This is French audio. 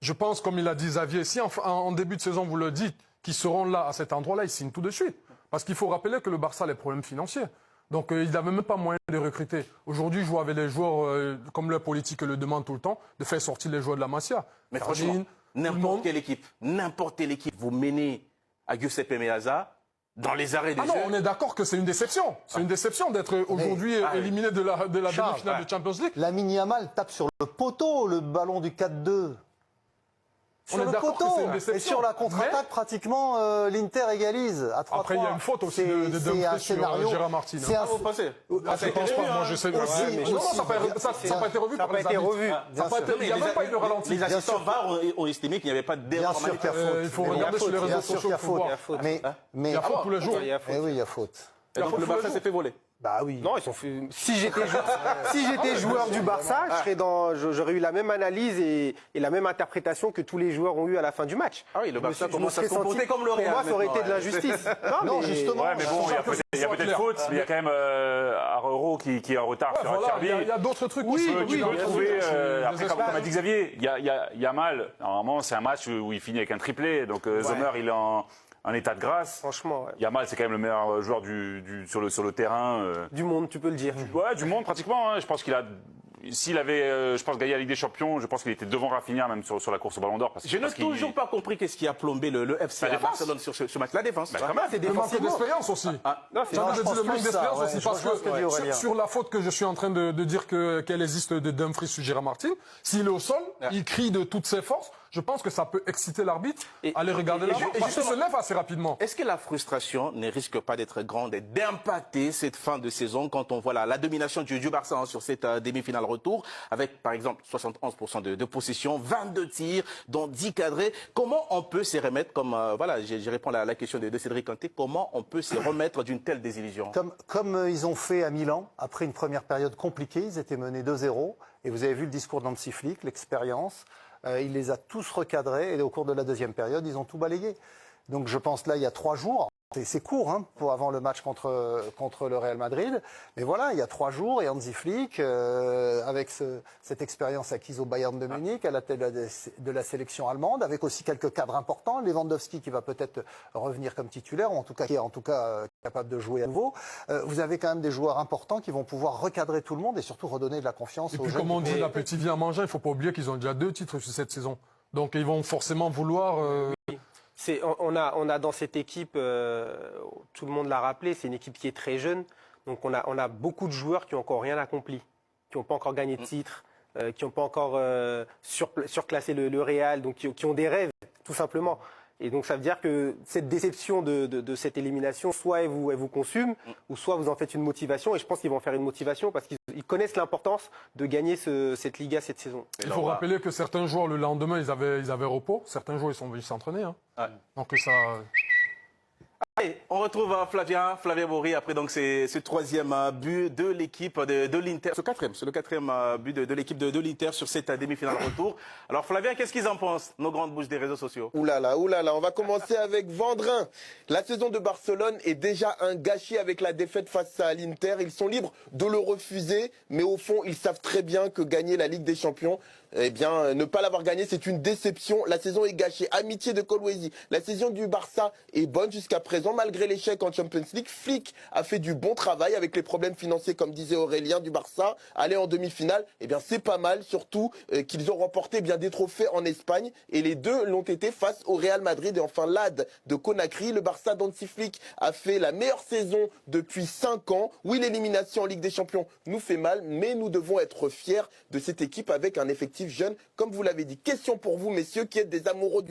Je pense, comme il a dit Xavier, si en début de saison vous le dites, qu'ils seront là à cet endroit-là, ils signent tout de suite. Parce qu'il faut rappeler que le Barça a les problèmes financiers. Donc il n'avait même pas moyen de recruter. Aujourd'hui, je vois avec les joueurs, comme leur politique le demande tout le temps, de faire sortir les joueurs de la Masia. Mais franchement, n'importe quelle équipe, vous menez à Giuseppe Meazza dans les arrêts de jeu. Non, on est d'accord que c'est une déception. C'est une déception d'être aujourd'hui éliminé de la demi-finale de Champions League. Lamine Yamal tape sur le poteau, le ballon du 4-2. Sur le poteau. Et sur la contre-attaque, pratiquement, l'Inter égalise à 3-3. Après, il y a une faute aussi de Dumfries sur Gérard Martin. C'est un... Vous pensez? Je pense pas, moi je sais. Non, ça n'a pas été revu. Ça n'a pas été revu. Il n'y a même pas eu de ralenti. Les assistants VAR ont estimé qu'il n'y avait pas d'erreur. Bien sûr qu'il y a faute. Il faut regarder sur les réseaux sociaux. Il y a faute. Mais il y a faute tous les jours. Oui, il y a faute. Et donc le Barça s'est fait voler. Bah oui. Non, ils sont fait... Si j'étais joueur du Barça, j'aurais eu la même analyse et la même interprétation que tous les joueurs ont eu à la fin du match. Ah oui, le Barça commence à se comporter comme le Real. Pour moi, ça aurait été de l'injustice. Non, justement. Ouais, mais bon, il y a peut-être faute, mais il y a quand même Arreuro qui est en retard sur un Cherby. Il y a d'autres trucs Oui, aussi. tu peux trouver. Après, comme a dit Xavier, il y a mal. Normalement, c'est un match où il finit avec un triplé. Donc Sommer, il est en état de grâce. Franchement, ouais. Yamal, c'est quand même le meilleur joueur sur le terrain. Du monde, tu peux le dire. Ouais, du monde pratiquement. Hein. Je pense qu'il a. S'il avait, je pense, gagné la Ligue des Champions, je pense qu'il était devant Rafinha même sur la course au Ballon d'Or. Je n'ai toujours pas compris qu'est-ce qui a plombé le FC à Barcelone sur ce match. La défense. C'est le manque d'expérience aussi. Non, J'ai envie de dire le manque d'expérience aussi, parce que sur la faute que je suis en train de dire qu'elle existe de Dumfries sur Gérard Martin, s'il est au sol, il crie de toutes ses forces. Je pense que ça peut exciter l'arbitre à aller regarder la main, parce qu'il se lève assez rapidement. Est-ce que la frustration ne risque pas d'être grande et d'impacter cette fin de saison quand on voit la domination du Barça sur cette demi-finale retour, avec par exemple 71% de possession, 22 tirs, dont 10 cadrés. Comment on peut se remettre, comme voilà, je réponds à la question de Cédric Kanté, comment on peut se remettre d'une telle désillusion? Comme ils ont fait à Milan, après une première période compliquée, ils étaient menés 2-0, et vous avez vu le discours d'Hansi Flick, l'expérience. Il les a tous recadrés et au cours de la deuxième période, ils ont tout balayé. Donc je pense là, il y a 3 jours, c'est court pour avant le match contre le Real Madrid, mais voilà, il y a 3 jours et Hansi Flick, avec cette expérience acquise au Bayern de Munich, à la tête de la sélection allemande, avec aussi quelques cadres importants, Lewandowski qui va peut-être revenir comme titulaire, ou en tout cas qui est capable de jouer à nouveau. Vous avez quand même des joueurs importants qui vont pouvoir recadrer tout le monde et surtout redonner de la confiance aux jeunes. Et puis comme on dit, l'appétit vient manger, il ne faut pas oublier qu'ils ont déjà 2 titres sur cette saison. Donc ils vont forcément vouloir... On a dans cette équipe, tout le monde l'a rappelé, c'est une équipe qui est très jeune. Donc on a beaucoup de joueurs qui n'ont encore rien accompli, qui n'ont pas encore gagné de titre, qui n'ont pas encore surclassé le Real, donc qui ont des rêves, tout simplement. Et donc ça veut dire que cette déception de cette élimination, soit elle vous consume, ou soit vous en faites une motivation. Et je pense qu'ils vont en faire une motivation parce qu'ils connaissent l'importance de gagner cette Liga cette saison. Il faut rappeler que certains joueurs, le lendemain, ils avaient repos. Certains joueurs, ils sont venus s'entraîner. Hein. Ouais. Donc ça... Allez, on retrouve Flavien Bory après donc ce troisième but de l'équipe de l'Inter. C'est le quatrième but de l'équipe de l'Inter sur cette demi-finale retour. Alors Flavien, qu'est-ce qu'ils en pensent, nos grandes bouches des réseaux sociaux? Oulala, on va commencer avec Vendrin. La saison de Barcelone est déjà un gâchis avec la défaite face à l'Inter. Ils sont libres de le refuser, mais au fond, ils savent très bien que gagner la Ligue des Champions, eh bien, ne pas l'avoir gagné, c'est une déception. La saison est gâchée. Amitié de Kolwezi. La saison du Barça est bonne jusqu'à présent, malgré l'échec en Champions League. Flick a fait du bon travail avec les problèmes financiers, comme disait Aurélien, du Barça. Aller en demi-finale, eh bien, c'est pas mal, surtout qu'ils ont remporté bien des trophées en Espagne. Et les deux l'ont été face au Real Madrid. Et enfin, l'AD de Conakry. Le Barça d'Hansi Flick a fait la meilleure saison depuis 5 ans. Oui, l'élimination en Ligue des Champions nous fait mal, mais nous devons être fiers de cette équipe avec un effectif jeune, comme vous l'avez dit. Question pour vous, messieurs, qui êtes des amoureux du